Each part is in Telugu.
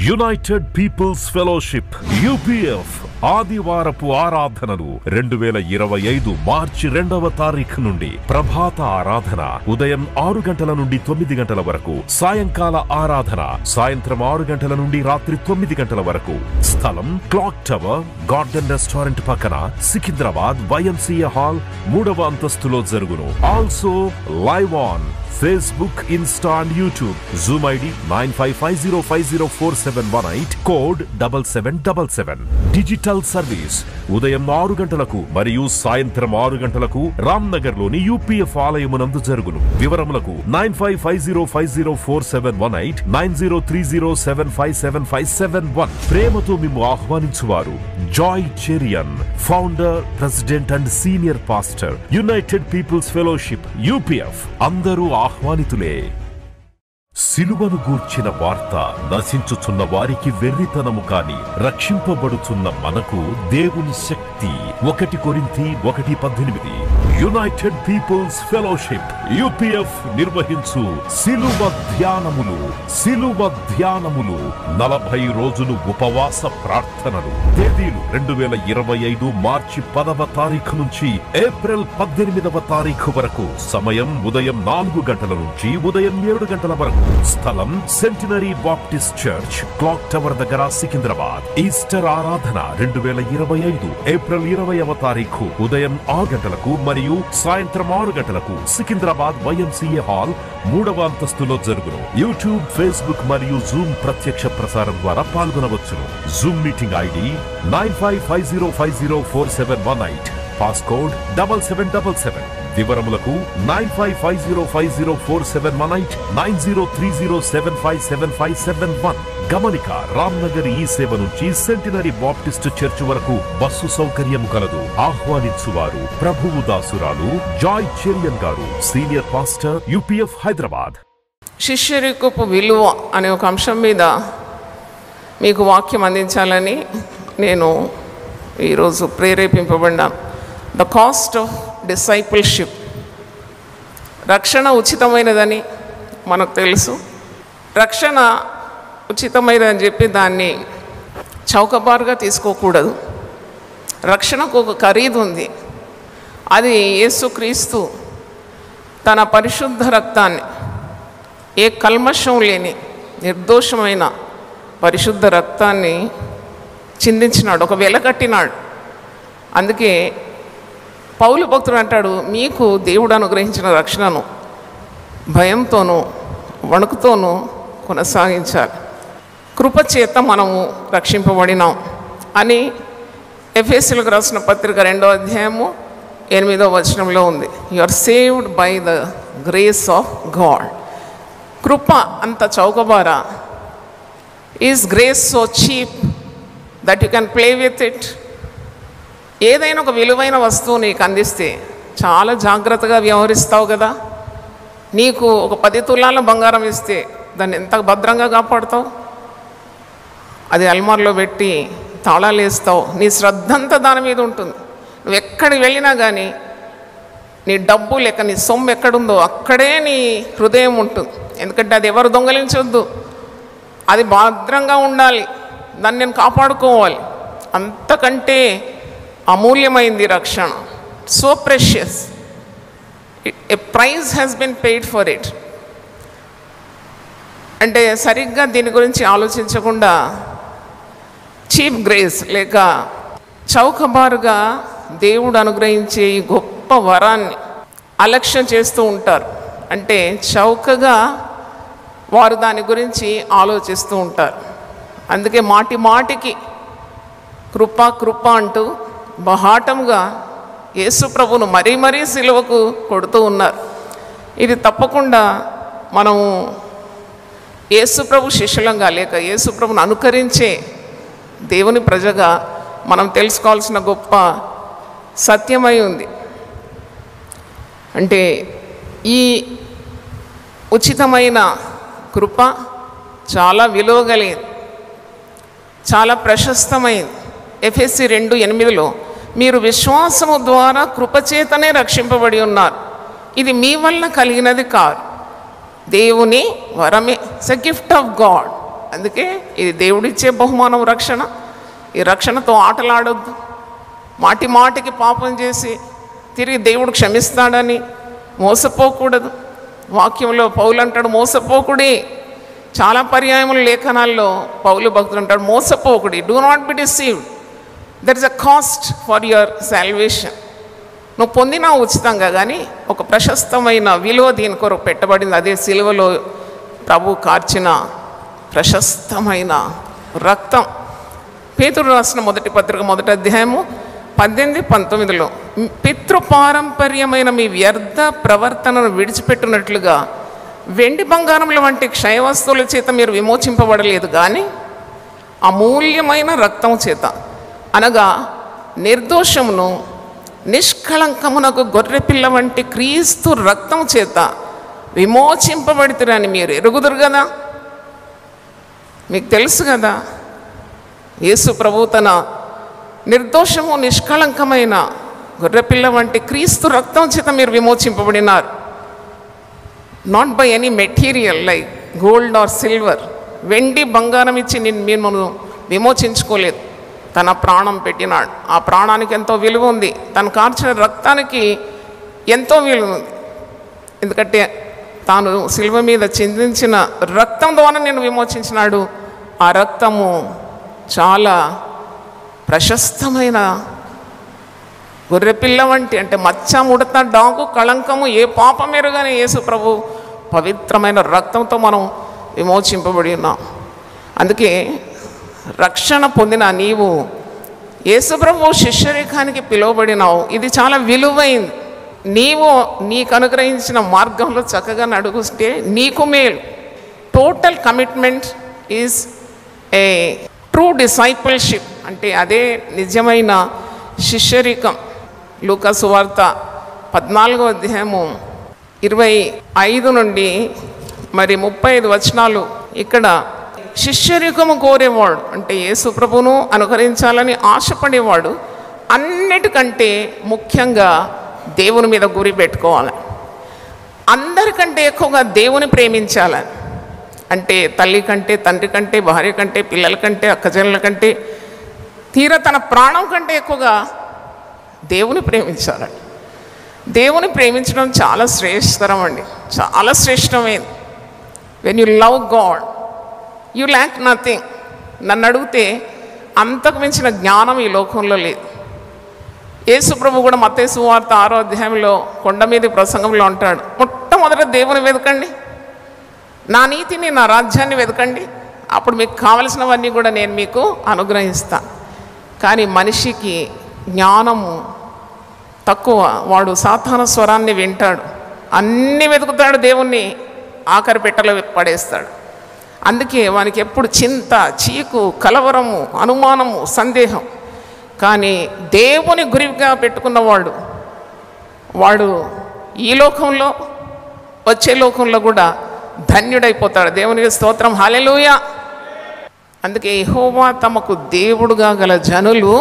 యునైటెడ్ పీపుల్స్ ఫెలోషిప్ యూపీఎఫ్ ఆదివారపు ఆరాధనలు 2025 మార్చి 2వ తారీఖు నుండి ప్రభాత ఆరాధన ఉదయం 6 గంటల నుండి 9 గంటల వరకు, సాయంకాల ఆరాధన సాయంత్రం 6 గంటల నుండి రాత్రి 9 గంటల వరకు. స్థలం క్లాక్ టవర్ గార్డెన్ రెస్టారెంట్ పక్కన, సికింద్రాబాద్ YMCA హాల్ 3వ అంతస్తులో జరుగును. Also live on Facebook, Insta and YouTube. Zoom ID 9550504718, code 7777. Digital service ఉదయం 6 గంటలకు మరియు సాయంత్రం 6 గంటలకు రామ్నగర్ లోని UPF ఆలయమునందు జరుగును. వివరములకు 9550504718, 9030757571. ప్రేమతో మిమ్ము ఆహ్వానించువారు Joy Cherian, founder, president and senior pastor, United peoples fellowship UPF. అందరూ ఆహ్వానితులే. సిలువను గూర్చిన వార్త నశించుచున్న వారికి వెర్రితనము కాని, రక్షింపబడుచున్న మనకు దేవుని శక్తి. 1 కొరింథీ 1:18. యునైటెడ్ పీపుల్స్ ఫెలోషిప్ UPF నిర్వహించు సిలువ ధ్యానములు. 40 రోజులు ఉపవాస ప్రార్థనలు. తేదీలు 2025 మార్చి 10వ తారీఖు నుంచి ఏప్రిల్ 18వ తారీఖు వరకు. సమయం ఉదయం 4 గంటల నుంచి ఉదయం 7 గంటల వరకు. స్థలం centenary Baptist church, clock tower దగ్గర, సికింద్రాబాద్. ఈస్టర్ ఆరాధన 2025 ఏప్రిల్ 20వ తారీఖు ఉదయం 6 గంటలకు మరియు సాయంత్రం 6 గంటలకు సికింద్రాబాద్ YMCA హాల్ 3వ అంతస్తులో జరుగును. యూట్యూబ్, ఫేస్బుక్ మరియు జూమ్ ప్రత్యక్ష ప్రసారం ద్వారా పాల్గొనవచ్చును. Zoom meeting ID 9550504718, passcode 7777. వివరములకు 9550504718, 9030757571. గమనిక, రామ్నగర్ ఈ సేవ నుంచి సెంటినరీ బాప్టిస్ట్ చర్చ్ వరకు బస్సు సౌకర్యం కలదు. ఆహ్వానించువారు ప్రభువు దాసురాలు జాయ్ చెరియన్ గారు, సీనియర్ పాస్టర్ UPF హైదరాబాద్. శిష్యరికపు విలువ అనే ఒక అంశం మీద మీకు వాక్యం అందించాలని నేను ఈరోజు ప్రేరేపింపబడ్డాను. The cost of discipleship. రక్షణ ఉచితమైనదని మనకు తెలుసు. రక్షణ ఉచితమైనదని చెప్పి దాన్ని చౌకబారుగా తీసుకోకూడదు. రక్షణకు ఒక ఖరీదు ఉంది. అది యేసుక్రీస్తు తన పరిశుద్ధ రక్తాన్ని, ఏ కల్మషం లేని నిర్దోషమైన పరిశుద్ధ రక్తాన్ని చిందించినాడు, ఒక వెలకట్టినాడు. అందుకే పౌలు భక్తుడు అంటాడు, మీకు దేవుడు అనుగ్రహించిన రక్షణను భయంతోనూ వణుకుతోనూ కొనసాగించాలి. కృపచేత మనము రక్షింపబడినాం అని ఎఫెసీయులకు రాసిన పత్రిక 2వ అధ్యాయము 8వ వచనంలో ఉంది. You are saved by the grace of God. కృప అంత చౌకబారా? Is grace so cheap that you can play with it? ఏదైనా ఒక విలువైన వస్తువు నీకు అందిస్తే చాలా జాగ్రత్తగా వ్యవహరిస్తావు కదా. నీకు ఒక 10 తులాల బంగారం ఇస్తే దాన్ని ఎంత భద్రంగా కాపాడుతావు? అది అల్మార్లో పెట్టి తాళాలు వేస్తావు. నీ శ్రద్ధ అంతా దాని మీద ఉంటుంది. నువ్వు ఎక్కడికి వెళ్ళినా కానీ నీ డబ్బు లేక నీ సొమ్ము ఎక్కడుందో అక్కడే నీ హృదయం ఉంటుంది. ఎందుకంటే అది ఎవరు దొంగలించొద్దు, అది భద్రంగా ఉండాలి, దాన్ని నేను కాపాడుకోవాలి. అంతకంటే అమూల్యమైంది రక్షణ. So precious. A price has been paid for it. అంటే సరిగ్గా దీని గురించి ఆలోచించకుండా చీప్ గ్రేస్ లేక చౌకబారుగా దేవుడు అనుగ్రహించే ఈ గొప్ప వరాన్ని అలక్ష్యం చేస్తూ ఉంటారు. అంటే చౌకగా వారు దాని గురించి ఆలోచిస్తూ ఉంటారు. అందుకే మాటి మాటికి కృప కృప అంటూ బహాటంగా యేసు ప్రభువును మరీ మరీ సిలువకు కొడుతూ ఉన్నారు. ఇది తప్పకుండా మనము యేసు ప్రభు శిష్యులంగా లేక యేసు ప్రభును అనుకరించే దేవుని ప్రజగా మనం తెలుసుకోవాల్సిన గొప్ప సత్యమై ఉంది. అంటే ఈ ఉచితమైన కృప చాలా విలువ కలిగింది, చాలా ప్రశస్తమైంది. ఎఫెసీ 2:8 మీరు విశ్వాసము ద్వారా కృపచేతనే రక్షింపబడి ఉన్నారు, ఇది మీ వల్ల కలిగినది కాదు, దేవుని వరమే. It's a gift of God. అందుకే ఇది దేవుడిచ్చే బహుమానం రక్షణ. ఈ రక్షణతో ఆటలాడొద్దు. మాటి మాటికి పాపం చేసి తిరిగి దేవుడు క్షమిస్తాడని మోసపోకూడదు. వాక్యంలో పౌలు అంటాడు మోసపోకుడి. చాలా పర్యాయముల లేఖనాల్లో పౌలు భక్తులు అంటాడు మోసపోకుడి. Do not be deceived. That is a cost for your salvation. నువ్వు పొందినా ఉచితంగా, కానీ ఒక ప్రశస్తమైన విలువ దీని కొరకు పెట్టబడింది. అదే సిలువలో ప్రభు కార్చిన ప్రశస్తమైన రక్తం. పేతురు రాసిన మొదటి పత్రిక 1వ అధ్యాయము 18-19లో పితృపారంపర్యమైన మీ వ్యర్థ ప్రవర్తనను విడిచిపెట్టినట్లుగా వెండి బంగారముల వంటి క్షయ వస్తువుల చేత మీరు విమోచింపబడలేదు, కానీ అమూల్యమైన రక్తం చేత, అనగా నిర్దోషమును నిష్కళంకమునకు గొర్రెపిల్ల వంటి క్రీస్తు రక్తం చేత విమోచింపబడితురని మీరు ఎరుగుదురు కదా. మీకు తెలుసు కదా, యేసు ప్రభు తన నిర్దోషము నిష్కళంకమైన గొర్రెపిల్ల వంటి క్రీస్తు రక్తం చేత మీరు విమోచింపబడినారు. Not by any material like gold or silver. వెండి బంగారం ఇచ్చి మిమ్మల్ని విమోచించుకోలేదు. తన ప్రాణం పెట్టినాడు. ఆ ప్రాణానికి ఎంతో విలువ ఉంది. తను కార్చిన రక్తానికి ఎంతో విలువ ఉంది. ఎందుకంటే తాను శిలువ మీద చిందించిన రక్తం ద్వారా నేను విమోచించినాడు. ఆ రక్తము చాలా ప్రశస్తమైన గొర్రెపిల్ల వంటి, అంటే మచ్చ, ముడత, డాగు, కళంకము ఏ పాపం ఎరుగని యేసు ప్రభు పవిత్రమైన రక్తంతో మనం విమోచింపబడి ఉన్నాం. అందుకే రక్షణ పొందిన నీవు యేసు ప్రభు శిష్యరేఖానికి పిలువబడినావు. ఇది చాలా విలువైంది. నీవు నీకు అనుగ్రహించిన మార్గంలో చక్కగా నడుగుస్తే నీకు మేలు. Total commitment is a true discipleship. అంటే అదే నిజమైన శిష్యరికం. లూకా సువార్త 14వ అధ్యాయము 25 నుండి 35 వచనాలు. ఇక్కడ శిష్యరికము కోరేవాడు అంటే యేసు ప్రభువును అనుకరించాలని ఆశపడేవాడు అన్నిటికంటే ముఖ్యంగా దేవుని మీద గురి పెట్టుకోవాలి. అందరికంటే ఎక్కువగా దేవుని ప్రేమించాలని, అంటే తల్లి కంటే, తండ్రి కంటే, భార్య కంటే, పిల్లల కంటే, అక్కజనుల కంటే, తీరా తన ప్రాణం కంటే ఎక్కువగా దేవుని ప్రేమించాలని. దేవుని ప్రేమించడం చాలా శ్రేష్టతరం అండి, చాలా శ్రేష్టమైంది. When you love God you lack nothing. నన్ను అడిగితే అంతకు మించిన జ్ఞానం ఈ లోకంలో లేదు. యేసు ప్రభు కూడా మత్తయి సువార్త 6వ అధ్యాయంలో కొండ మీద ప్రసంగంలో అంటాడు, మొట్టమొదట దేవుని వెతకండి, నా నీతిని, నా రాజ్యాన్ని వెతకండి, అప్పుడు మీకు కావలసినవన్నీ కూడా నేను మీకు అనుగ్రహిస్తాను. కానీ మనిషికి జ్ఞానము తక్కువ. వాడు సాతాను స్వరాన్ని వింటాడు, అన్నీ వెతుకుతాడు, దేవుణ్ణి ఆఖరి పెట్టలో పడేస్తాడు. అందుకే వానికి ఎప్పుడు చింత, చీకు, కలవరము, అనుమానము, సందేహం. కానీ దేవుని గురిగా పెట్టుకున్నవాడు వాడు ఈ లోకంలో వచ్చే లోకంలో కూడా ధన్యుడైపోతాడు. దేవునికి స్తోత్రం, హల్లెలూయా. అందుకే యెహోవా తమకు దేవుడుగా గల జనులు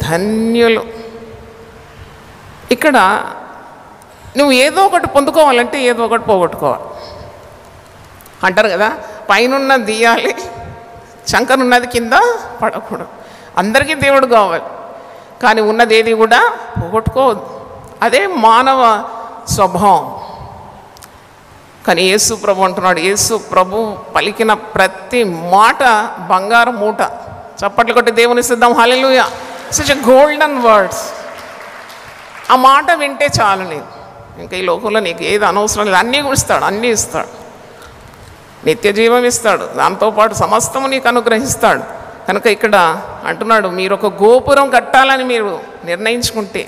ధన్యులు. ఇక్కడ నువ్వు ఏదో ఒకటి పొందుకోవాలంటే ఏదో ఒకటి పోగొట్టుకోవాలి అంటారు కదా. పైనున్న దియాలి, చంకనున్నది కింద పడకూడదు. అందరికీ దేవుడు కావాలి, కానీ ఉన్నది ఏది కూడా పోగొట్టుకోవద్దు. అదే మానవ స్వభావం. కానీ యేసు ప్రభు అంటున్నాడు, యేసు ప్రభు పలికిన ప్రతి మాట బంగారు మూట. చప్పట్లు కొట్టి దేవుని సిద్ధం, hallelujah. Such a golden words. ఆ మాట వింటే చాలు. నీకు ఇంకా ఈ లోకంలో నీకు ఏది అనవసరం లేదు. అన్నీ ఇస్తాడు, అన్నీ ఇస్తాడు. నిత్య జీవం ఇస్తాడు, దాంతోపాటు సమస్తము నీకు అనుగ్రహిస్తాడు. కనుక ఇక్కడ అంటున్నాడు, మీరు ఒక గోపురం కట్టాలని మీరు నిర్ణయించుకుంటే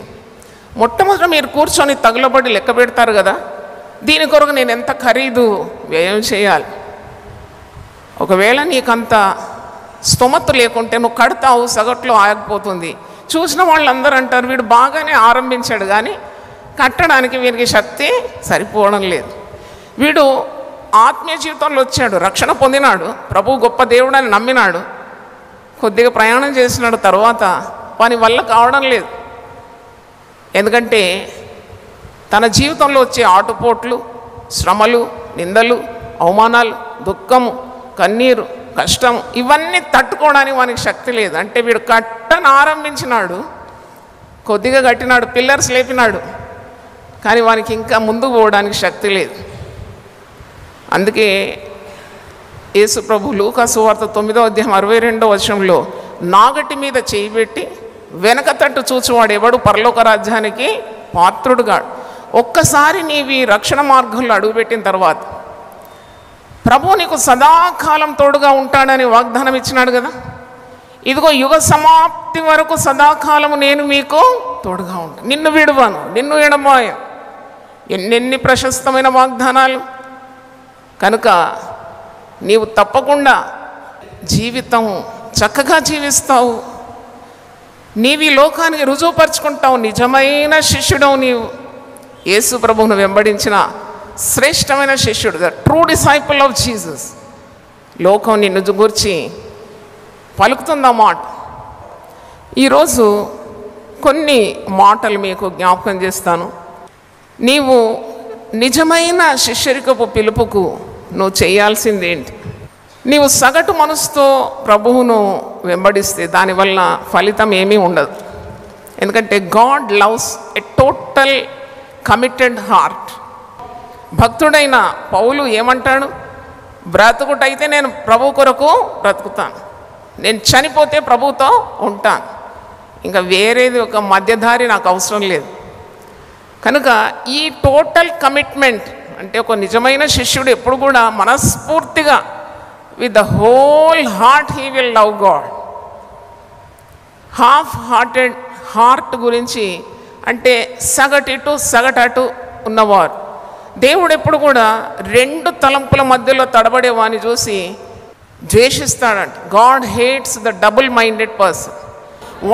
మొట్టమొదట మీరు కూర్చొని తగులబడి లెక్క పెడతారు కదా, దీని కొరకు నేను ఎంత ఖరీదు వ్యయం చేయాలి. ఒకవేళ నీకంత స్తోమత లేకుంటే నువ్వు కడతావు, సగట్లో ఆగిపోతుంది. చూసిన వాళ్ళందరూ అంటారు, వీడు బాగానే ఆరంభించాడు కానీ కట్టడానికి వీరికి శక్తి సరిపోవడం లేదు. వీడు ఆత్మీయ జీవితంలో వచ్చాడు, రక్షణ పొందినాడు, ప్రభు గొప్ప దేవుడని నమ్మినాడు, కొద్దిగా ప్రయాణం చేసినాడు, తర్వాత వాని వల్ల కావడం లేదు. ఎందుకంటే తన జీవితంలో వచ్చే ఆటుపోట్లు, శ్రమలు, నిందలు, అవమానాలు, దుఃఖము, కన్నీరు, కష్టం, ఇవన్నీ తట్టుకోవడానికి వానికి శక్తి లేదు. అంటే వీడు కట్టను ఆరంభించినాడు, కొద్దిగా కట్టినాడు, పిల్లర్స్ లేపినాడు, కానీ వానికి ఇంకా ముందుకు పోవడానికి శక్తి లేదు. అందుకే యేసు ప్రభు లూకా సువార్త 9వ అధ్యాయం 62వ వచనంలో నాగటి మీద చేయి పెట్టి వెనక తట్టు చూచువాడు ఎవడు పరలోక రాజ్యానికి పాత్రుడుగాడు. ఒక్కసారి నీవి రక్షణ మార్గంలో అడుగుపెట్టిన తర్వాత ప్రభు నీకు సదాకాలం తోడుగా ఉంటాడని వాగ్దానం ఇచ్చినాడు కదా. ఇదిగో యుగ సమాప్తి వరకు సదాకాలము నేను మీకు తోడుగా ఉంటాను, నిన్ను విడువను, నిన్ను ఎడబాయను. ఎన్నెన్ని ప్రశస్తమైన వాగ్దానాలు. కనుక నీవు తప్పకుండా జీవితం చక్కగా జీవిస్తావు, నీవు ఈ లోకానికి రుజువుపరుచుకుంటావు, నిజమైన శిష్యుడవు నీవు. యేసు ప్రభువును వెంబడించిన శ్రేష్టమైన శిష్యుడు, the true disciple of Jesus. లోకం నిన్ను గురించి పలుకుతుందా మాట. ఈరోజు కొన్ని మాటలు మీకు జ్ఞాపకం చేస్తాను. నీవు నిజమైన శిష్యరికపు పిలుపుకు నువ్వు చేయాల్సిందేంటి? నీవు సగటు మనసుతో ప్రభువును వెంబడిస్తే దానివల్ల ఫలితం ఏమీ ఉండదు. ఎందుకంటే God loves a total committed heart. భక్తుడైన పౌలు ఏమంటాడు? బ్రతుకుటైతే నేను ప్రభు కొరకు బ్రతుకుతాను, నేను చనిపోతే ప్రభువుతో ఉంటాను, ఇంకా వేరేది ఒక మధ్యదారి నాకు అవసరం లేదు. కనుక ఈ టోటల్ కమిట్మెంట్ అంటే ఒక నిజమైన శిష్యుడు ఎప్పుడు కూడా మనస్ఫూర్తిగా with the whole heart he will love God. Half hearted heart గురించి అంటే సగటిటు సగటటు ఉన్నవారు. దేవుడు ఎప్పుడు కూడా రెండు తలంపుల మధ్యలో తడబడేవాని చూసి ద్వేషిస్తాడంట. God hates the double minded person.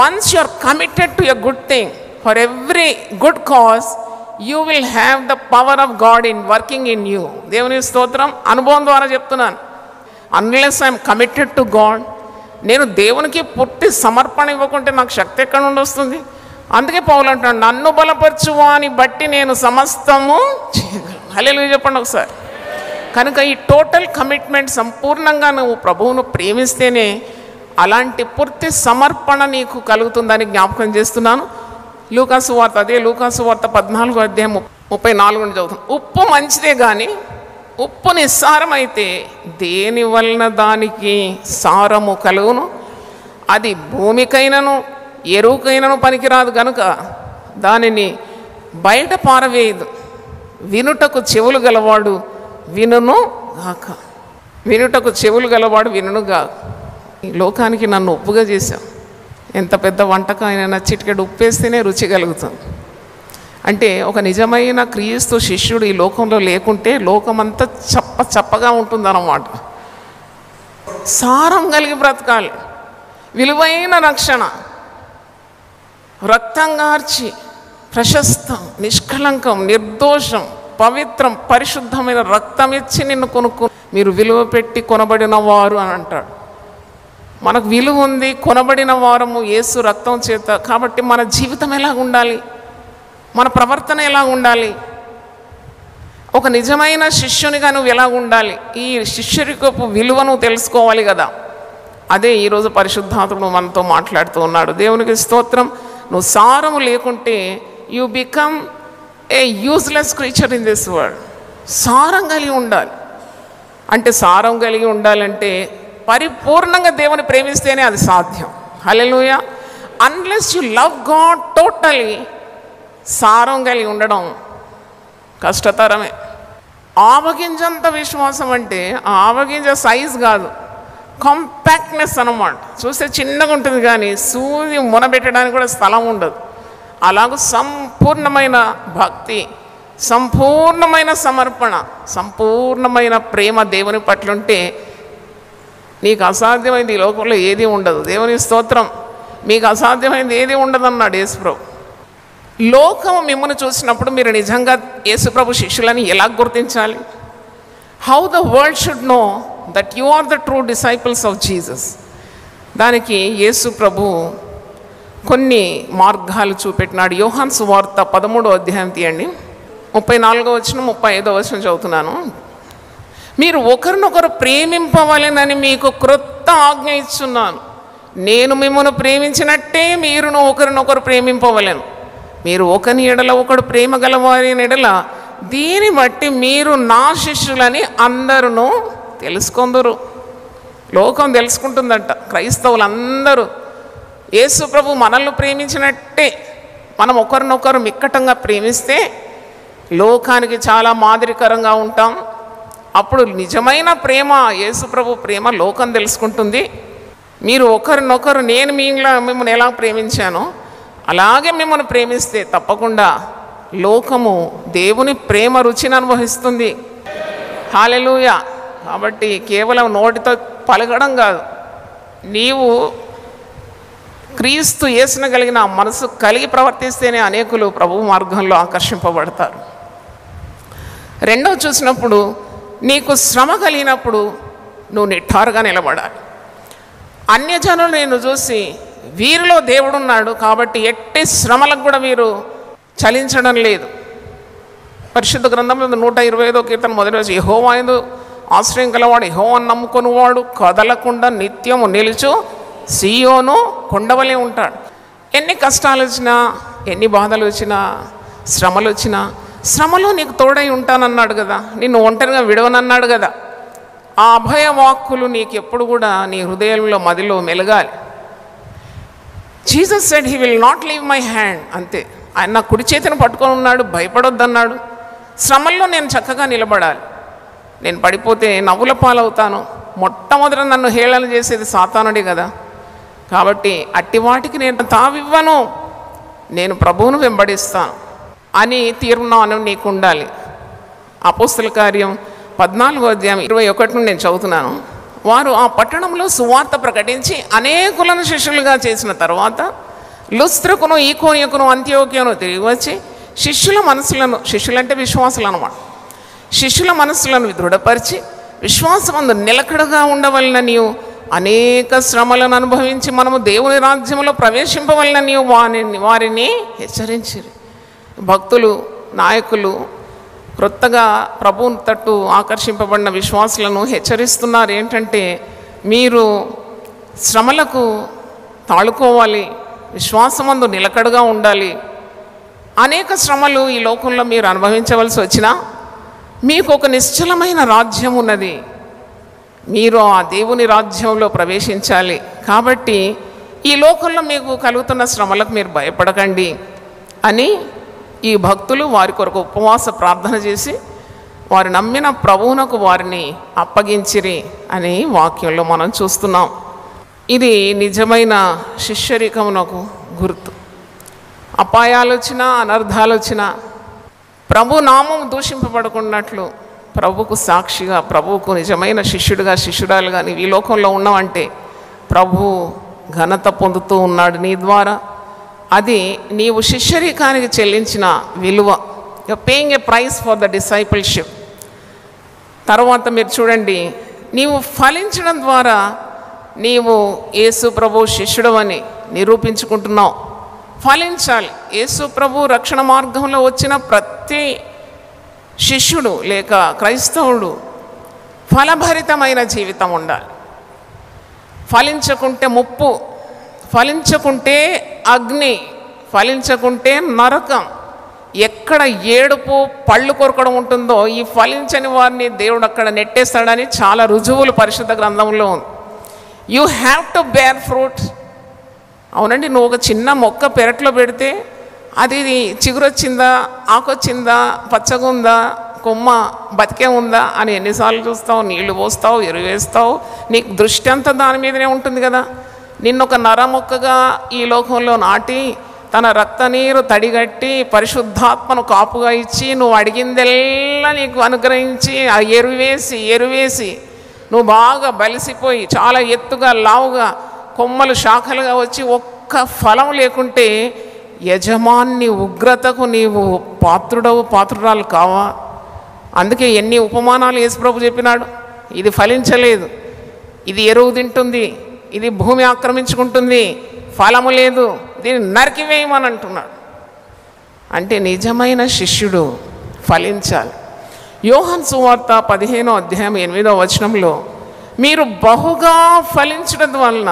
Once you are committed to a good thing for every good cause, you will have the power of God in working in you. దేవుని స్తోత్రం. అనుభవం ద్వారా చెప్తున్నాను. Unless I'm committed to God, నేను దేవునికి పూర్తి సమర్పణ ఇవ్వకుంటే నాకు శక్తి ఎక్కడ నుండి వస్తుంది? అందుకే పౌలు అంటాడు, నన్ను బలపరచువాని బట్టి నేను సమస్తము చేయగలను. హల్లెలూయా చెప్పండి ఒకసారి. కనుక ఈ టోటల్ కమిట్మెంట్ సంపూర్ణంగా నువ్వు ప్రభువును ప్రేమిస్తేనే అలాంటి పూర్తి సమర్పణ నీకు కలుగుతుందని జ్ఞాపకం చేస్తున్నాను. లూకా సువార్త, అదే లూకా సువార్త 14వ అధ్యాయం 34 చదువుతాం. ఉప్పు మంచిదే కానీ ఉప్పు నిస్సారమైతే దేని వలన దానికి సారము కలుగును? అది భూమికైనను ఎరువుకైనను పనికిరాదు కనుక దానిని బయట పారవేయదు. వినుటకు చెవులు గలవాడు వినును గాక. వినుటకు చెవులు గలవాడు వినును గాక. ఈ లోకానికి నన్ను ఉప్పుగా చేశావు. ఎంత పెద్ద వంటకం అయినా చిటికెడు ఉప్పేస్తేనే రుచి కలుగుతుంది. అంటే ఒక నిజమైన క్రీస్తు శిష్యుడు ఈ లోకంలో లేకుంటే లోకమంతా చప్పగా ఉంటుందన్నమాట. సారం కలిగి బ్రతకాలి. విలువైన రక్షణ, రక్తంగార్చి ప్రశస్తం, నిష్కళంకం, నిర్దోషం, పవిత్రం, పరిశుద్ధమైన రక్తం ఇచ్చి నిన్ను కొనుక్కు మీరు విలువ పెట్టి కొనబడిన వారు అని అంటాడు. మనకు విలువ ఉంది, కొనబడిన వారము యేసు రక్తం చేత. కాబట్టి మన జీవితం ఎలా ఉండాలి, మన ప్రవర్తన ఎలా ఉండాలి, ఒక నిజమైన శిష్యునిగా నువ్వు ఎలా ఉండాలి, ఈ శిష్యురికపు విలువను తెలుసుకోవాలి కదా. అదే ఈరోజు పరిశుద్ధాత్ముడు మనతో మాట్లాడుతూ ఉన్నాడు. దేవునికి స్తోత్రం. నువ్వు సారము లేకుంటే you become a useless creature in this world. సారం కలిగి ఉండాలి. అంటే సారం కలిగి ఉండాలంటే పరిపూర్ణంగా దేవుని ప్రేమిస్తేనే అది సాధ్యం. Hallelujah. Unless you love God totally, సారం కలిగి ఉండడం కష్టతరమే. ఆవగింజంత విశ్వాసం అంటే ఆవగింజ సైజ్ కాదు, కాంపాక్ట్నెస్ అన్నమాట. చూస్తే చిన్నగా ఉంటుంది కానీ సూది మునబెట్టడానికి కూడా స్థలం ఉండదు. అలాగూ సంపూర్ణమైన భక్తి, సంపూర్ణమైన సమర్పణ, సంపూర్ణమైన ప్రేమ దేవుని పట్ల ఉంటే నీకు అసాధ్యమైంది ఈ లోకంలో ఏది ఉండదు. దేవుని స్తోత్రం. మీకు అసాధ్యమైంది ఏది ఉండదన్నాడు యేసుప్రభు. లోకం మిమ్మల్ని చూసినప్పుడు మీరు నిజంగా యేసుప్రభు శిష్యులని ఎలా గుర్తించాలి? How the world should know that you are the true disciples of Jesus. దానికి యేసుప్రభు కొన్ని మార్గాలు చూపెట్టినాడు. యోహాను సువార్త 13వ అధ్యాయం తీయండి. 34వ వచనం 35వ వచనం చదువుతున్నాను. మీరు ఒకరినొకరు ప్రేమింపవలెనని మీకు క్రొత్త ఆజ్ఞ ఇస్తున్నాను. నేను మిమ్మల్ని ప్రేమించినట్టే మీరును ఒకరినొకరు ప్రేమింపవలెను. మీరు ఒకని ఎడల ఒకడు ప్రేమ గలవారి ఎడల దీన్ని బట్టి మీరు నా శిష్యులని అందరూ తెలుసుకొందురు. లోకం తెలుసుకుంటుందట, క్రైస్తవులందరూ యేసు ప్రభు మనల్ని ప్రేమించినట్టే మనం ఒకరినొకరు మిక్కటంగా ప్రేమిస్తే లోకానికి చాలా మాదిరికరంగా ఉంటాం. అప్పుడు నిజమైన ప్రేమ, యేసు ప్రభు ప్రేమ లోకం తెలుసుకుంటుంది. మీరు ఒకరినొకరు నేను మిమ్మల్ని ఎలా ప్రేమించానో అలాగే మిమ్మల్ని ప్రేమిస్తే తప్పకుండా లోకము దేవుని ప్రేమ రుచిని అనుభవిస్తుంది. హల్లెలూయా. కాబట్టి కేవలం నోటితో పలకడం కాదు, నీవు క్రీస్తు యేసును కలిగిన మనసు కలిగి ప్రవర్తిస్తేనే అనేకులు ప్రభు మార్గంలో ఆకర్షింపబడతారు. రెండవ చూసినప్పుడు, నీకు శ్రమ కలిగినప్పుడు నువ్వు నిఠారుగా నిలబడాలి. అన్యజనులు నేను చూసి వీరిలో దేవుడున్నాడు కాబట్టి ఎట్టి శ్రమలకు కూడా వీరు చలించడం లేదు. పరిశుద్ధ గ్రంథంలో 125వ కీర్తన మొదటి వచ్చి, యెహోవాయందు ఆశ్రయం గలవాడు, యెహోవాను నమ్ముకొనివాడు కదలకుండా నిత్యము నిలుచు సీయోను కొండవలే ఉంటాడు. ఎన్ని కష్టాలు వచ్చినా, ఎన్ని బాధలు వచ్చినా, శ్రమలు వచ్చినా, శ్రమలో నీకు తోడై ఉంటానన్నాడు కదా, నిన్ను ఒంటరిగా విడవనన్నాడు కదా. ఆ అభయ వాక్కులు నీకు ఎప్పుడు కూడా నీ హృదయంలో మదిలో మెలగాలి. Jesus said he will not leave my hand. అంతే, ఆయన నా కుడి చేతిని పట్టుకొని ఉన్నాడు, భయపడొద్దన్నాడు. శ్రమల్లో నేను చక్కగా నిలబడాలి. నేను పడిపోతే నవ్వుల పాలవుతాను. మొట్టమొదట నన్ను హేళన చేసేది సాతానుడే కదా. కాబట్టి అట్టి వాటికి నేను తావివ్వను, నేను ప్రభువును వెంబడిస్తాను అని తీర్మానం నీకు ఉండాలి. అపోస్తల కార్యం 14వ అధ్యాయం 21 నుండి నేను చదువుతున్నాను. వారు ఆ పట్టణంలో సువార్త ప్రకటించి అనేకులను శిష్యులుగా చేసిన తర్వాత లుస్త్రకును, ఈకోనియకును, అంత్యోక్యను తిరిగి వచ్చి శిష్యులంటే విశ్వాసులు అన్నమాట, శిష్యుల మనస్సులను దృఢపరిచి విశ్వాసమందు నిలకడగా ఉండవలనని, అనేక శ్రమలను అనుభవించి మనము దేవుని రాజ్యంలో ప్రవేశింపవలనని వారిని హెచ్చరించారు. భక్తులు, నాయకులు క్రొత్తగా ప్రభువుని తట్టు ఆకర్షింపబడిన విశ్వాసులను హెచ్చరిస్తున్నారు. ఏంటంటే, మీరు శ్రమలకు తాళుకోవాలి, విశ్వాసమందు నిలకడగా ఉండాలి. అనేక శ్రమలు ఈ లోకంలో మీరు అనుభవించవలసి వచ్చినా మీకు ఒక నిశ్చలమైన రాజ్యం ఉన్నది, మీరు ఆ దేవుని రాజ్యంలో ప్రవేశించాలి. కాబట్టి ఈ లోకంలో మీకు కలుగుతున్న శ్రమలకు మీరు భయపడకండి అని ఈ భక్తులు వారి కొరకు ఉపవాస ప్రార్థన చేసి వారు నమ్మిన ప్రభువునకు వారిని అప్పగించిరి అని వాక్యంలో మనం చూస్తున్నాం. ఇది నిజమైన శిష్యరికమునకు గుర్తు. అపాయాలు వచ్చినా, అనర్థాలు వచ్చినా ప్రభు నామం దూషింపబడుకున్నట్లు ప్రభువుకు సాక్షిగా, ప్రభువుకు నిజమైన శిష్యుడిగా, శిష్యురాలుగా నీవు ఈ లోకంలో ఉన్నావంటే ప్రభు ఘనత పొందుతూ ఉన్నాడు నీ ద్వారా. అది నీవు శిష్యరికానికి చెల్లించిన విలువ. You are paying a price for the discipleship. తర్వాత మీరు చూడండి, నీవు ఫలించడం ద్వారా నీవు యేసు ప్రభు శిష్యుడు అని నిరూపించుకుంటున్నావు. ఫలించాలి. యేసు ప్రభు రక్షణ మార్గంలో వచ్చిన ప్రతి శిష్యుడు లేక క్రైస్తవుడు ఫలభరితమైన జీవితం ఉండాలి. ఫలించకుంటే ముప్పు, ఫలించకుంటే అగ్ని, ఫలించకుంటే నరకం. ఎక్కడ ఏడుపు, పళ్ళు కొరకడం ఉంటుందో ఈ ఫలించని వారిని దేవుడు అక్కడ నెట్టేస్తాడని చాలా రుజువులు పరిశుద్ధ గ్రంథంలో ఉంది. You have to bear fruit. అవునండి, నువ్వు ఒక చిన్న మొక్క పెరట్లో పెడితే అది చిగురొచ్చిందా, ఆకొచ్చిందా, పచ్చగా ఉందా, కొమ్మ బతికే ఉందా అని ఎన్నిసార్లు చూస్తావు, నీళ్లు పోస్తావు, ఎరువేస్తావు, నీకు దృష్టి అంతా దాని మీదనే ఉంటుంది కదా. నిన్నొక నర మొక్కగా ఈ లోకంలో నాటి తన రక్త నీరు తడిగట్టి పరిశుద్ధాత్మను కాపుగా ఇచ్చి నువ్వు అడిగిందెల్లా నీకు అనుగ్రహించి ఆ ఎరువేసి నువ్వు బాగా బలిసిపోయి చాలా ఎత్తుగా లావుగా కొమ్మలు శాఖలుగా వచ్చి ఒక్క ఫలం లేకుంటే యజమాని ఉగ్రతకు నీవు పాత్రురాలు కావా? అందుకే ఎన్ని ఉపమానాలు యేసుప్రభు చెప్పినాడు. ఇది ఫలించలేదు, ఇది ఎరువు తింటుంది, ఇది భూమి ఆక్రమించుకుంటుంది, ఫలము లేదు, దీన్ని నరికివేయమని అంటున్నాడు. అంటే నిజమైన శిష్యుడు ఫలించాలి. యోహాను సువార్త 15వ అధ్యాయం 8వ వచనంలో, మీరు బహుగా ఫలించడం వలన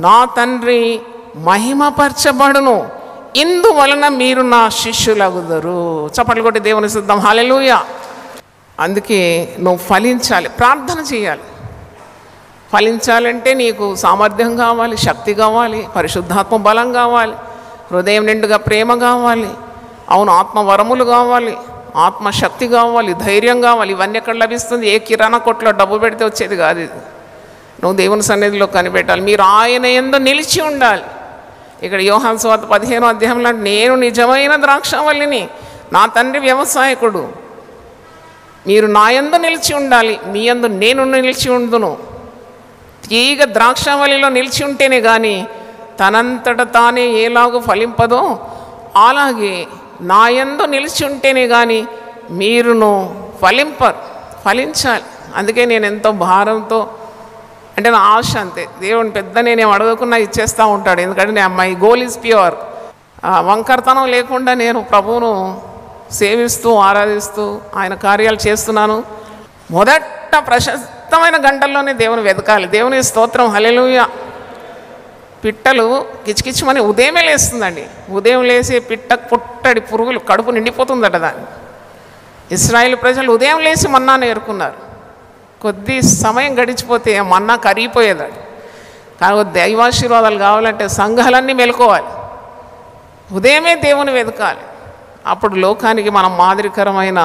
నా తండ్రి మహిమపరచబడును, ఇందువలన మీరు నా శిష్యులగుదరు. చప్పట్లు కొట్టి దేవుని సిద్ధం. హల్లెలూయా. అందుకే నువ్వు ఫలించాలి, ప్రార్థన చేయాలి. ఫలించాలంటే నీకు సామర్థ్యం కావాలి, శక్తి కావాలి, పరిశుద్ధాత్మ బలం కావాలి, హృదయం నిండుగా ప్రేమ కావాలి, అవును ఆత్మవరములు కావాలి, ఆత్మశక్తి కావాలి, ధైర్యం కావాలి. ఇవన్నీ ఎక్కడ లభిస్తుంది? ఏ కిరాణా కొట్లో డబ్బు పెడితే వచ్చేది కాదు ఇది. నువ్వు దేవుని సన్నిధిలో కనిపెట్టాలి. మీరు ఆయన యందు నిలిచి ఉండాలి. ఇక్కడ యోహాను సువార్త 15వ అధ్యాయంలో, నేను నిజమైన ద్రాక్షావల్లిని, నా తండ్రి వ్యవసాయకుడు, మీరు నా యందు నిలిచి ఉండాలి, మీ యందు నేను నిలిచి ఉండును. తీగ ద్రాక్షావల్లిలో నిలిచి ఉంటేనే కానీ తనంతట తానే ఏలాగూ ఫలింపదో, అలాగే నా యందు నిలిచి ఉంటేనే కానీ మీరును ఫలించాలి. అందుకే నేను ఎంతో భారంతో, అంటే నా ఆశ అంతే, దేవుని పెద్ద నేనేం అడగకుండా ఇచ్చేస్తూ ఉంటాడు. ఎందుకంటే మై గోల్ ఈజ్ ప్యూర్. వంకరతనం లేకుండా నేను ప్రభువును సేవిస్తూ ఆరాధిస్తూ ఆయన కార్యాలు చేస్తున్నాను. మొదట ప్రశస్తమైన గంటల్లోనే దేవుని వెతకాలి. దేవుని స్తోత్రం. హల్లెలూయా. పిట్టలు కిచకిచమని ఉదయమే లేస్తుందండి. ఉదయం లేసే పిట్ట పుట్టడి పురుగులు కడుపు నిండిపోతుందట దాన్ని. ఇశ్రాయేలు ప్రజలు ఉదయం లేచి మన్నాను ఏరుకున్నారు. కొద్ది సమయం గడిచిపోతే మన్నా కరిగిపోయేదాడు. కానీ దైవాశీర్వాదాలు కావాలంటే సంఘాలన్నీ మెలుకోవాలి, ఉదయమే దేవుని వెతకాలి. అప్పుడు లోకానికి మనం మాదిరికరమైన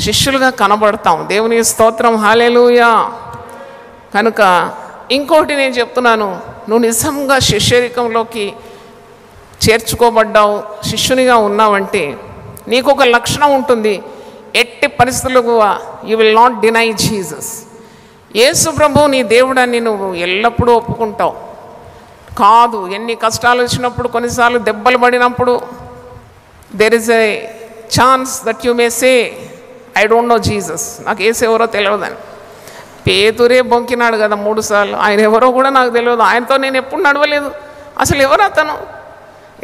శిష్యులుగా కనబడతాం. దేవుని స్తోత్రం. హల్లెలూయా. కనుక ఇంకోటి నేను చెప్తున్నాను, నువ్వు నిజంగా శిష్యరికంలోకి చేర్చుకోబడ్డావు, శిష్యునిగా ఉన్నావంటే నీకు ఒక లక్షణం ఉంటుంది. ఎట్టి పరిస్థితులకు you will not deny Jesus. యేసు ప్రభు నీ దేవుడని నువ్వు ఎల్లప్పుడూ ఒప్పుకుంటావు. కాదు, ఎన్ని కష్టాలు వచ్చినప్పుడు, కొన్నిసార్లు దెబ్బలు పడినప్పుడు, there is a chance that you may say I don't know Jesus, నాకు యేసు ఎవరో తెలియదని. పేతురే బొంకినాడు కదా 3 సార్లు. ఆయన ఎవరో కూడా నాకు తెలియదు, ఆయనతో నేను ఎప్పుడు నడవలేదు, అసలు ఎవరు అతను,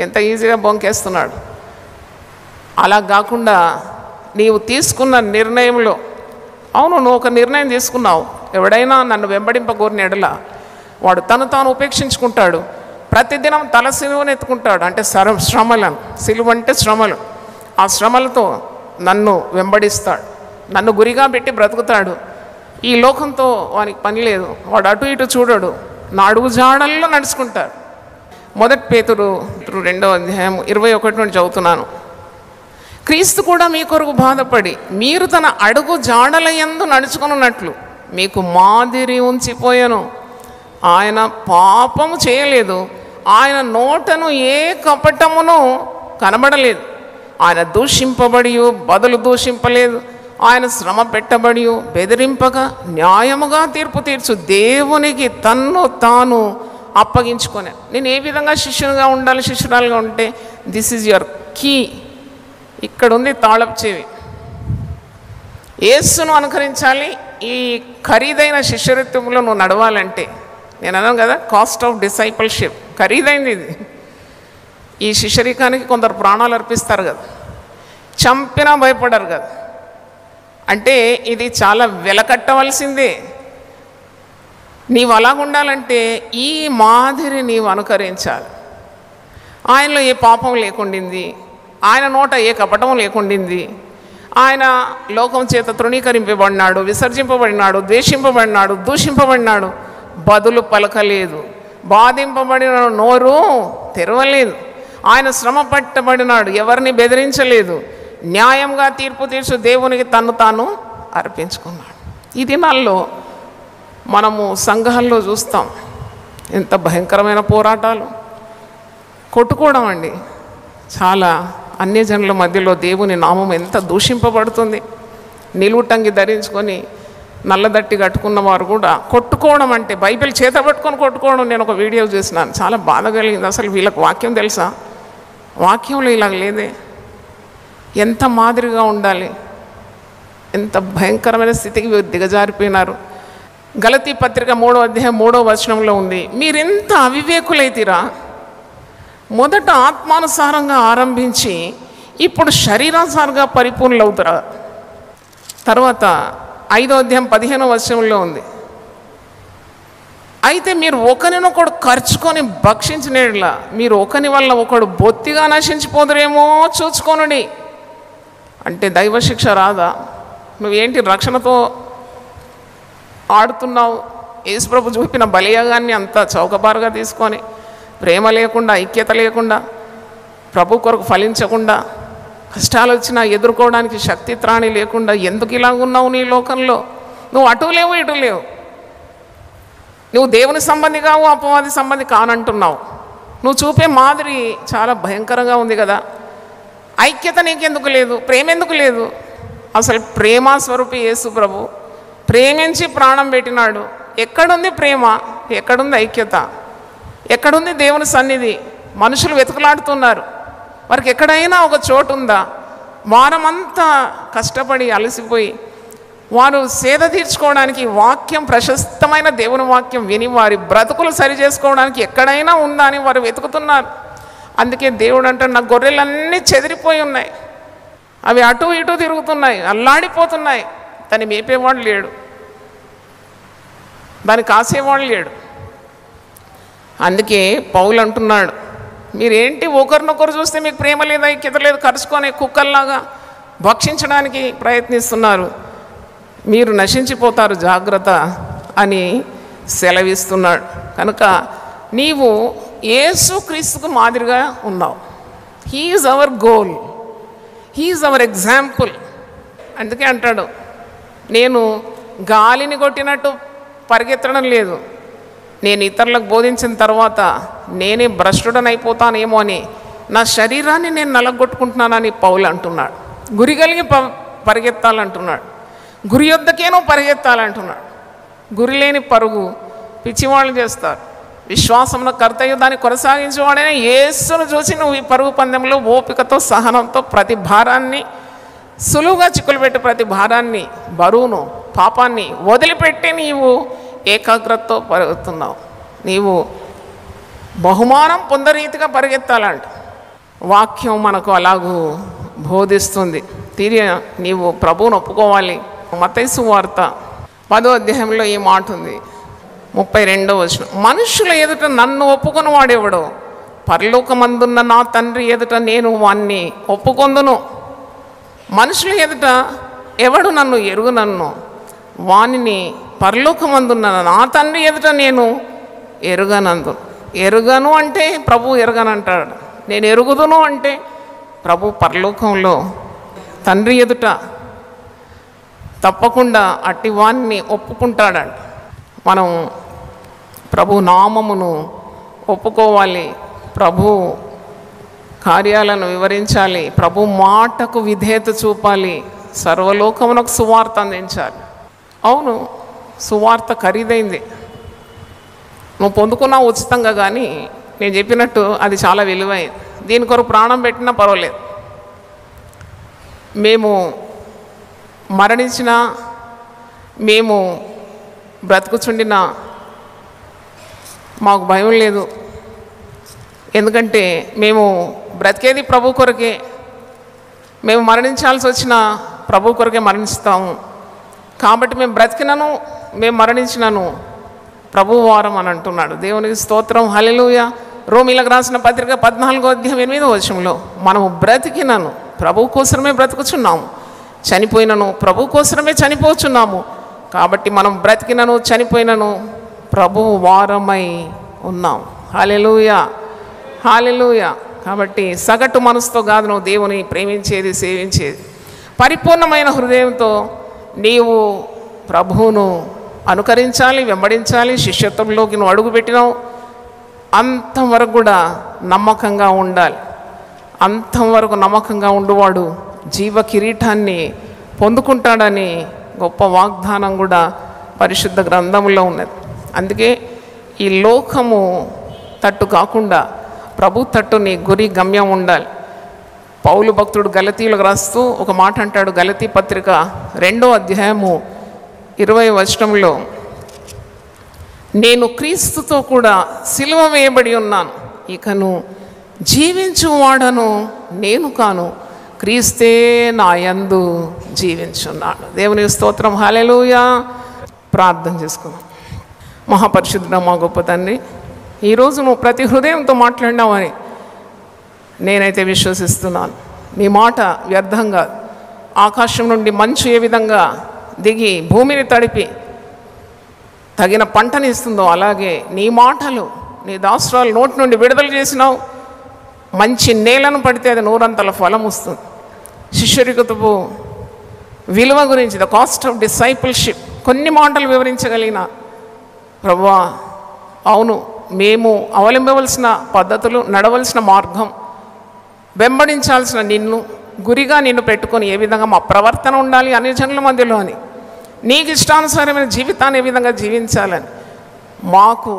ఎంత ఈజీగా బొంకేస్తున్నాడు. అలా కాకుండా నీవు తీసుకున్న నిర్ణయంలో, అవును నువ్వు ఒక నిర్ణయం తీసుకున్నావు, ఎవడైనా నన్ను వెంబడింపగోరిన ఎడల వాడు తను తాను ఉపేక్షించుకుంటాడు, ప్రతిదినం తల సిలువను ఎత్తుకుంటాడు. అంటే శ్రమలను, సిలువ అంటే శ్రమలు, ఆ శ్రమలతో నన్ను వెంబడిస్తాడు, నన్ను గురిగా పెట్టి బ్రతుకుతాడు. ఈ లోకంతో వానికి పని లేదు, వాడు అటు ఇటు చూడడు, నా అడుగు జాడల్లో నడుచుకుంటాడు. మొదటి పేతురు 2వ అధ్యాయం 21 నుండి చదువుతున్నాను. క్రీస్తు కూడా మీ కొరకు బాధపడి మీరు తన అడుగు జాడల యందు నడుచుకున్నట్లు మీకు మాదిరి ఉంచిపోయాను. ఆయన పాపము చేయలేదు, ఆయన నోటను ఏ కపటమును కనబడలేదు, ఆయన దూషింపబడి బదులు దూషింపలేదు, ఆయన శ్రమ పెట్టబడి బెదిరింపగా న్యాయముగా తీర్పు తీర్చు దేవునికి తన్ను తాను అప్పగించుకొని. నేను ఏ విధంగా శిష్యునిగా ఉండాలి, శిష్యురాలుగా ఉంటే, దిస్ ఈజ్ యువర్ కీ. ఇక్కడ ఉంది తాళపు చెవి. యేసును అనుకరించాలి. ఈ ఖరీదైన శిష్యరిత్వంలో నువ్వు నడవాలంటే, నేను అన్నాను కదా, కాస్ట్ ఆఫ్ డిసైపుల్షిప్ ఖరీదైంది ఇది. ఈ శిష్యరికానికి కొందరు ప్రాణాలు అర్పిస్తారు కదా, చంపినా భయపడరు కదా. అంటే ఇది చాలా వెలకట్టవలసిందే. నీవు అలాగుండాలంటే ఈ మాదిరి నీవు అనుకరించాలి. ఆయనలో ఏ పాపం లేకుండింది, ఆయన నోట ఏ కపటం లేకుండింది, ఆయన లోకం చేత తృణీకరింపబడినాడు, విసర్జింపబడినాడు, ద్వేషింపబడినాడు, దూషింపబడినాడు, బదులు పలకలేదు, బాధింపబడిన నోరు తెరవలేదు, ఆయన శ్రమ పట్టబడినాడు, ఎవరిని బెదిరించలేదు, న్యాయంగా తీర్పు తీర్చు దేవునికి తను తాను అర్పించుకున్నాడు. ఈ దినాల్లో మనము సంఘాల్లో చూస్తాం ఎంత భయంకరమైన పోరాటాలు, కొట్టుకోవడం అండి. చాలా అన్యజనుల మధ్యలో దేవుని నామం ఎంత దూషింపబడుతుంది. నిలువుటంగి ధరించుకొని నల్లదట్టి కట్టుకున్న వారు కూడా కొట్టుకోవడం, అంటే బైబిల్ చేత పట్టుకొని కొట్టుకోవడం. నేను ఒక వీడియో చూసినాను, చాలా బాధ కలిగింది. అసలు వీళ్ళకి వాక్యం తెలుసా? వాక్యంలో ఇలాగ లేదే. ఎంత మాదిరిగా ఉండాలి, ఎంత భయంకరమైన స్థితికి దిగజారిపోయినారు. గలతీ పత్రిక 3వ అధ్యాయం 3వ వచనంలో ఉంది, మీరెంత అవివేకులైతిరా, మొదట ఆత్మానుసారంగా ఆరంభించి ఇప్పుడు శరీరానుసారంగా పరిపూర్ణులవుతారా. తర్వాత 5వ అధ్యాయం 15వ వచనంలో ఉంది, అయితే మీరు ఒకరినొకడు ఖర్చుకొని భక్షించిన యెడల మీరు ఒకని వల్ల ఒకడు బొత్తిగా నశించిపోదురేమో చూచుకొనుడి. అంటే దైవశిక్ష రాదా? నువ్వేంటి రక్షణతో ఆడుతున్నావు? యేసుప్రభు చూపిన బలియాగాన్ని అంతా చౌకబారుగా తీసుకొని ప్రేమ లేకుండా, ఐక్యత లేకుండా, ప్రభు కొరకు ఫలించకుండా, కష్టాలు వచ్చినా ఎదుర్కోవడానికి శక్తి త్రాణి లేకుండా ఎందుకు ఇలాగున్నావు నీ లోకంలో? నువ్వు అటు లేవు ఇటు లేవు. నువ్వు దేవుని సంబంధి కావు, అపవాది సంబంధి కానంటున్నావు. నువ్వు చూపే మాదిరి చాలా భయంకరంగా ఉంది కదా. ఐక్యత నీకెందుకు లేదు? ప్రేమ ఎందుకు లేదు? అసలు ప్రేమ స్వరూపి యేసు ప్రభు ప్రేమించి ప్రాణం పెట్టినాడు. ఎక్కడుంది ప్రేమ? ఎక్కడుంది ఐక్యత? ఎక్కడుంది దేవుని సన్నిధి? మనుషులు వెతుకులాడుతున్నారు. వారికి ఎక్కడైనా ఒక చోటు ఉందా? వారమంతా కష్టపడి అలసిపోయి వారు సేద తీర్చుకోవడానికి వాక్యం, ప్రశస్తమైన దేవుని వాక్యం విని వారి బ్రతుకులు సరి చేసుకోవడానికి ఎక్కడైనా ఉందా అని వారు వెతుకుతున్నారు. అందుకే దేవుడు అంటాడు, నా గొర్రెలన్నీ చెదిరిపోయి ఉన్నాయి, అవి అటు ఇటు తిరుగుతున్నాయి, అల్లాడిపోతున్నాయి, దాన్ని మేపేవాడు లేడు, దాన్ని కాసేవాడు లేడు. అందుకే పౌలు అంటున్నాడు, మీరేంటి ఒకరినొకరు చూస్తే మీకు ప్రేమ లేదా, ఐక్యత లేదు, కరుచుకొని కుక్కల్లాగా భక్షించడానికి ప్రయత్నిస్తున్నారు, మీరు నశించిపోతారు, జాగ్రత్త అని సెలవిస్తున్నాడు. కనుక నీవు యేసుక్రీస్తుకు మాదిరిగా ఉన్నావు. He is our goal, he is our example. అందుకే అంటాడు, నేను గాలిని కొట్టినట్టు పరిగెత్తడం లేదు, నేను ఇతరులకు బోధించిన తర్వాత నేనే భ్రష్టుడనైపోతానేమో అని నా శరీరాన్ని నేను నలగొట్టుకుంటున్నానని పౌలు అంటున్నాడు. గురి కలిగి పరిగెత్తాలంటున్నాడు, గురి యొద్దకేనో పరిగెత్తాలంటున్నాడు. గురి లేని పరుగు పిచ్చివాళ్ళు చేస్తారు. విశ్వాసంలో కర్తయ్య దాన్ని కొనసాగించేవాడైనా యేసును చూసి నువ్వు ఈ పరుగు పందెంలో ఓపికతో, సహనంతో ప్రతి భారాన్ని సులువుగా చిక్కులు ప్రతి భారాన్ని, బరువును, పాపాన్ని వదిలిపెట్టి నీవు ఏకాగ్రతతో పరుగుతున్నావు. నీవు బహుమానం పొందరీతిగా పరిగెత్తాలంట. వాక్యం మనకు అలాగూ బోధిస్తుంది. తిరిగి నీవు ప్రభువును ఒప్పుకోవాలి. మత్తయి సువార్త 10వ అధ్యాయంలో ఈ మాట ఉంది, 32వ వచనం, మనుషుల ఎదుట నన్ను ఒప్పుకొని వాడెవడో పరలోకమందున్న నా తండ్రి ఎదుట నేను వాణ్ణి ఒప్పుకొందును. మనుషుల ఎదుట ఎవడు నన్ను ఎరుగనన్ను వానిని పరలోకమందున్న నా తండ్రి ఎదుట నేను ఎరుగను అంటే ప్రభు ఎరగనంటాడు. నేను ఎరుగుదును అంటే ప్రభు పరలోకంలో తండ్రి ఎదుట తప్పకుండా అట్టి వాణ్ణి ఒప్పుకుంటాడంట. మనం ప్రభు నామమును ఒప్పుకోవాలి, ప్రభు కార్యాలను వివరించాలి, ప్రభు మాటకు విధేయత చూపాలి, సర్వలోకమునకు సువార్త అందించాలి. అవును, సువార్త ఖరీదైంది, నువ్వు పొందుకున్నావు ఉచితంగా, కానీ నేను చెప్పినట్టు అది చాలా విలువైంది. దీని కొరకు ప్రాణం పెట్టినా పర్వాలేదు. మేము మరణించినా, మేము బ్రతుకుచుండినా మాకు భయం లేదు. ఎందుకంటే మేము బ్రతికేది ప్రభు కొరకే. మేము మరణించాల్సి వచ్చినా ప్రభు కొరకే మరణిస్తాము. కాబట్టి మేము బ్రతికినను, మేము మరణించినను ప్రభు వారం అని అంటున్నాడు. దేవునికి స్తోత్రం, హల్లెలూయా. రోమీలకు రాసిన పత్రిక 14వ అధ్యాయం 8వ వచనంలో, మనము బ్రతికినను ప్రభు కోసమే బ్రతుకుచున్నాము, చనిపోయినను ప్రభు కోసమే చనిపోచున్నాము. కాబట్టి మనం బ్రతికినను చనిపోయినను ప్రభు వారమై ఉన్నాం. హల్లెలూయా, హల్లెలూయా. కాబట్టి సగటు మనసుతో కాదు నువ్వు దేవుని ప్రేమించేది, సేవించేది. పరిపూర్ణమైన హృదయంతో నీవు ప్రభువును అనుకరించాలి, వెంబడించాలి. శిష్యత్వంలోకి నువ్వు అడుగుపెట్టినావు, అంతవరకు కూడా నమ్మకంగా ఉండాలి. అంతవరకు నమ్మకంగా ఉండువాడు జీవ కిరీటాన్ని పొందుకుంటాడని గొప్ప వాగ్దానం కూడా పరిశుద్ధ గ్రంథంలో ఉన్నది. అందుకే ఈ లోకము తట్టు కాకుండా ప్రభు తట్టు నీ గురి గమ్యం ఉండాలి. పౌలు భక్తుడు గలతీయులకు రాస్తూ ఒక మాట అంటాడు, గలతీ పత్రిక 2వ అధ్యాయము 20వ వచనంలో, నేను క్రీస్తుతో కూడా సిలువ వేయబడి ఉన్నాను, ఇకను జీవించువాడను నేను కాను, క్రీస్తే నా యందు జీవించున్నాడు. దేవుని స్తోత్రం. హల్లెలూయా. ప్రార్థన చేసుకుందాం. మహాపరిశుద్ధుడా మా గొప్ప తండ్రి, ఈరోజు నువ్వు ప్రతి హృదయంతో మాట్లాడినావని నేనైతే విశ్వసిస్తున్నాను. నీ మాట వ్యర్థంగా, ఆకాశం నుండి మంచు ఏ విధంగా దిగి భూమిని తడిపి తగిన పంటని ఇస్తుందో అలాగే నీ మాటలు నీ దాసురాలు నోటి నుండి విడుదల చేసినావు. మంచి నేలను పడితే అది 100 ఫలం వస్తుంది. శిష్యరికతపు విలువ గురించి, ద కాస్ట్ ఆఫ్ డిసైపుల్షిప్ కొన్ని మాటలు వివరించగలిగిన ప్రభువా, అవును, మేము అవలంబవలసిన పద్ధతులు, నడవలసిన మార్గం, వెంబడించాల్సిన నిన్ను, గురిగా నిన్ను పెట్టుకొని ఏ విధంగా మా ప్రవర్తన ఉండాలి అన్ని జనుల మధ్యలో అని, నీకు ఇష్టానుసారమైన జీవితాన్ని ఏ విధంగా జీవించాలని మాకు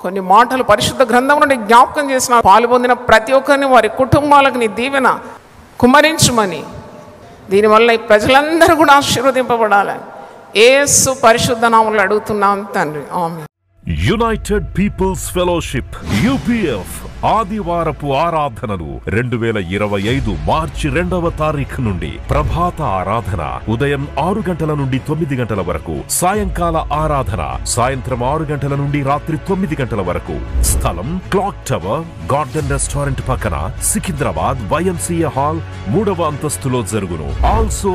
కొన్ని మాటలు పరిశుద్ధ గ్రంథం నుండి జ్ఞాపకం చేసిన పాల్పొందిన ప్రతి ఒక్కరిని వారి కుటుంబాలకు నీ దీవెన కుమ్మరించుమని, దీనివల్ల ఈ ప్రజలందరూ కూడా ఆశీర్వదింపబడాలని యేసు పరిశుద్ధ నామములో అడుగుతున్నాం తండ్రి. ఆమేన్. యునైటెడ్ పీపుల్స్ ఫెలోషిప్ UPF ఆదివారపు ఆరాధనలు 2025 మార్చి 2వ తారీఖు నుండి ప్రభాత ఆరాధన ఉదయం 6 గంటల నుండి 9 గంటల వరకు, సాయంకాల ఆరాధన సాయంత్రం 6 గంటల నుండి రాత్రి 9 గంటల వరకు. స్థలం క్లాక్ టవర్ గార్డెన్ రెస్టారెంట్ పక్కన, సికింద్రాబాద్ YMCA హాల్ 3వ అంతస్తులో జరుగును. Also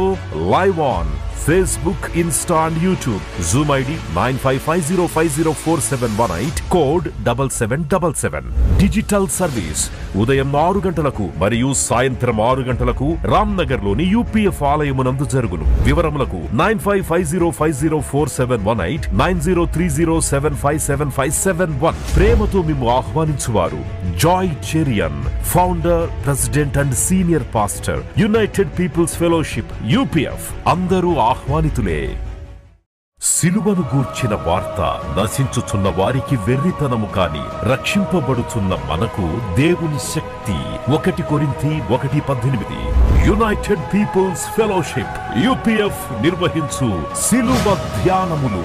live on Facebook, Insta and YouTube. Zoom ID 9550504718, code 7777. Digital service ఉదయం 6 గంటలకు మరియు సాయంత్రం 6 గంటలకు రామ్నగర్ లోని UPF ఆలయమునందు జరుగును. వివరములకు 9550504718, 9030757571. ప్రేమతో మిమ్ము ఆహ్వానించువారు Joy Cherian, founder, president and senior pastor, United peoples fellowship UPF. అందరూ ఆహ్వానితులే. సిలువను గూర్చిన వార్త నశించుచున్న వారికి వెర్రితనము కాని రక్షింపబడుచున్న మనకు దేవుని శక్తి. 1 కొరింథీ 1:18. యునైటెడ్ పీపుల్స్ ఫెలోషిప్ UPF నిర్వహించు సిలువ ధ్యానములు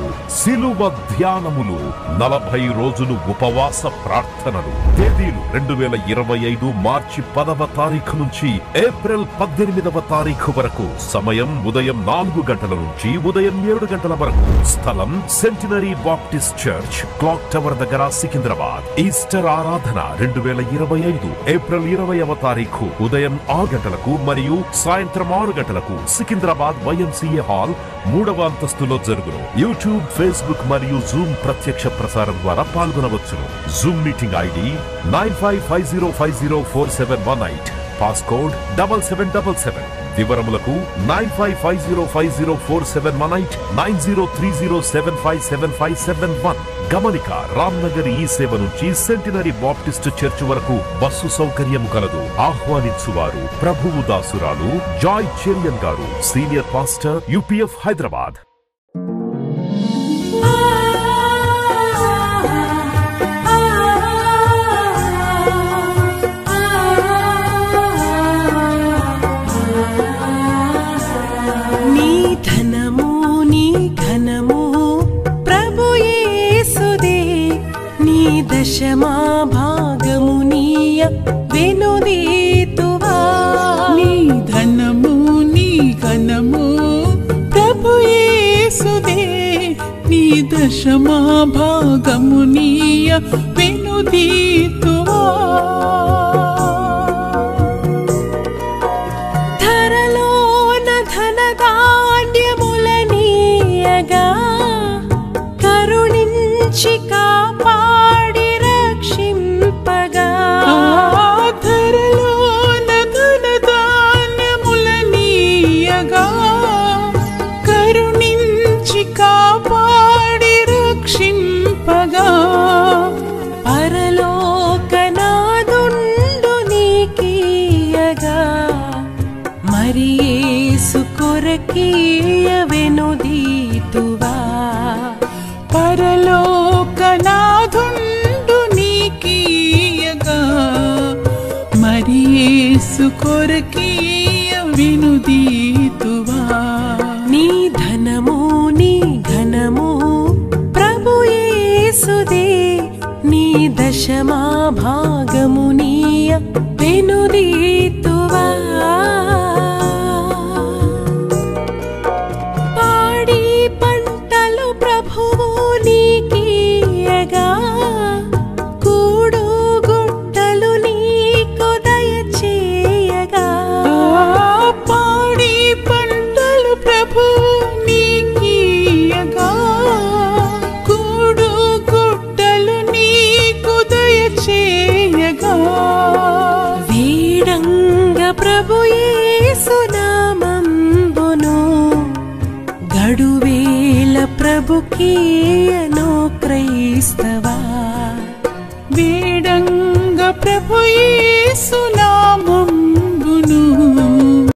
40 రోజులు ఉపవాస ప్రార్థనలు. తేదీలు 2025 మార్చి 10వ తారీఖు నుంచి ఏప్రిల్ 18వ తారీఖు వరకు. సమయం ఉదయం 4 గంటల నుంచి ఉదయం 7 గంటల వరకు. స్థలం centenary Baptist church, clock tower దగ్గర, సికింద్రాబాద్. ఈస్టర్ ఆరాధన 2025 ఏప్రిల్ 20వ తారీఖు ఉదయం 6 గంటలకు మరియు సాయంత్రం 6 గంటలకు సికింద్రాబాద్ YMCA హాల్ 3వ అంతస్తులో జరుగును. యూట్యూబ్, ఫేస్బుక్ మరియు జూమ్ ప్రత్యక్ష ప్రసారం ద్వారా పాల్గొనవచ్చును. Zoom meeting ID 9550504718, passcode 7777. వివరములకు 9550504718, 9030757571. గమనిక, రామ్నగర్ ఈ సేవ నుంచి సెంటినరీ బాప్టిస్ట్ చర్చ్ వరకు బస్సు సౌకర్యం కలదు. ఆహ్వానించువారు ప్రభువు దాసురాలు జాయ్ చెరియన్ గారు, సీనియర్ పాస్టర్ UPF హైదరాబాద్. దశమా భాగమునీయ వెనుదీతువా. నీ ధనము నీ ఘనము ప్రభు యేసుదే, నీ దశమా భాగమునీయ వెనుదీతువా. ధరలోన ధనధాన్యములనీయగా కరుణించి కాపాడి రక్షింపగా. ధరలోన ధనధాన్యములనీయగా కరుణించి కాపాడి రక్షింపగా. పరలోకనాదుండు నీకీయగా మరి యేసు కొరకీయ వెనుదీతువా. పరలోకనాదుండు నీకీయగా మరి యేసు కొరకీయ వెనుదీతువా. నీ ధనము నీ ఘనము ప్రభు యేసుదే, నీ దశమా భాగమునీయ వెనుదీతువా. వేడంగ ప్రభు యేసు నామంబును గడువేల ప్రభుకీయను క్రైస్తవా వేడంగ ప్రభు యేసు నామం